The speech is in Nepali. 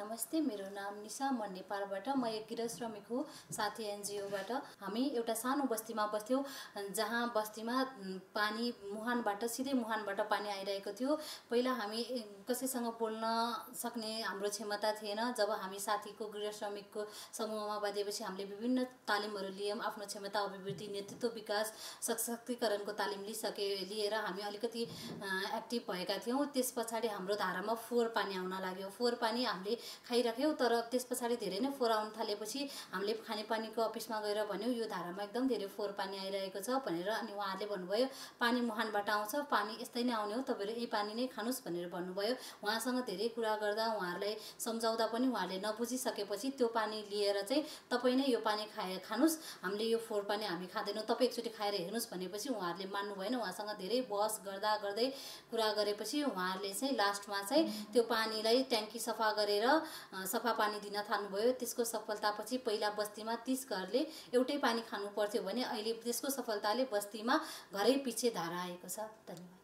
नमस्ते, मेरो नाम निशा, म नेपालबाट। म एक गृह श्रमिक हो, साथी एनजिओबाट। हामी एउटा सानो बस्तीमा बस्थ्यौँ, जहाँ बस्तीमा पानी मुहानबाट, सिधै मुहानबाट पानी आइरहेको थियो। पहिला हामी कसैसँग बोल्न सक्ने हाम्रो क्षमता थिएन। जब हामी साथीको गृह श्रमिकको समूहमा बाँधिएपछि हामीले विभिन्न तालिमहरू लियौँ। आफ्नो क्षमता अभिवृद्धि, नेतृत्व विकास, सशक्तिकरणको तालिम लिएर हामी अलिकति एक्टिभ भएका थियौँ। त्यस पछाडि हाम्रो धारामा फोहोर पानी आउन लाग्यो। फोहोर पानी हामीले खाइराख्यौँ, तर त्यस पछाडि धेरै नै फोहोर आउन थालेपछि हामीले खानेपानीको अफिसमा गएर भन्यौँ यो धारामा एकदम धेरै फोहोर पानी आइरहेको छ भनेर। अनि उहाँहरूले भन्नुभयो पानी मुहानबाट आउँछ, पानी यस्तै नै आउने हो, तपाईँहरू यही पानी नै खानुस् भनेर भन्नुभयो। उहाँसँग धेरै कुरा गर्दा, उहाँहरूलाई सम्झाउँदा पनि उहाँहरूले नबुझिसकेपछि त्यो पानी लिएर चाहिँ तपाईँ नै यो पानी खानुस्, हामीले यो फोहोर पानी हामी खाँदैनौँ, तपाईँ एकचोटि खाएर हेर्नुहोस् भनेपछि उहाँहरूले मान्नु भएन। उहाँसँग धेरै बहस गर्दै कुरा गरेपछि उहाँहरूले चाहिँ लास्टमा चाहिँ त्यो पानीलाई ट्याङ्की सफा गरेर सफा पानी दिन थाल्नुभयो। त्यसको सफलतापछि पहिला बस्तीमा 30 घरले एउटै पानी खानु पर्थ्यो भने अहिले त्यसको सफलताले बस्तीमा घरै पछि धारा आएको छ। धन्यवाद।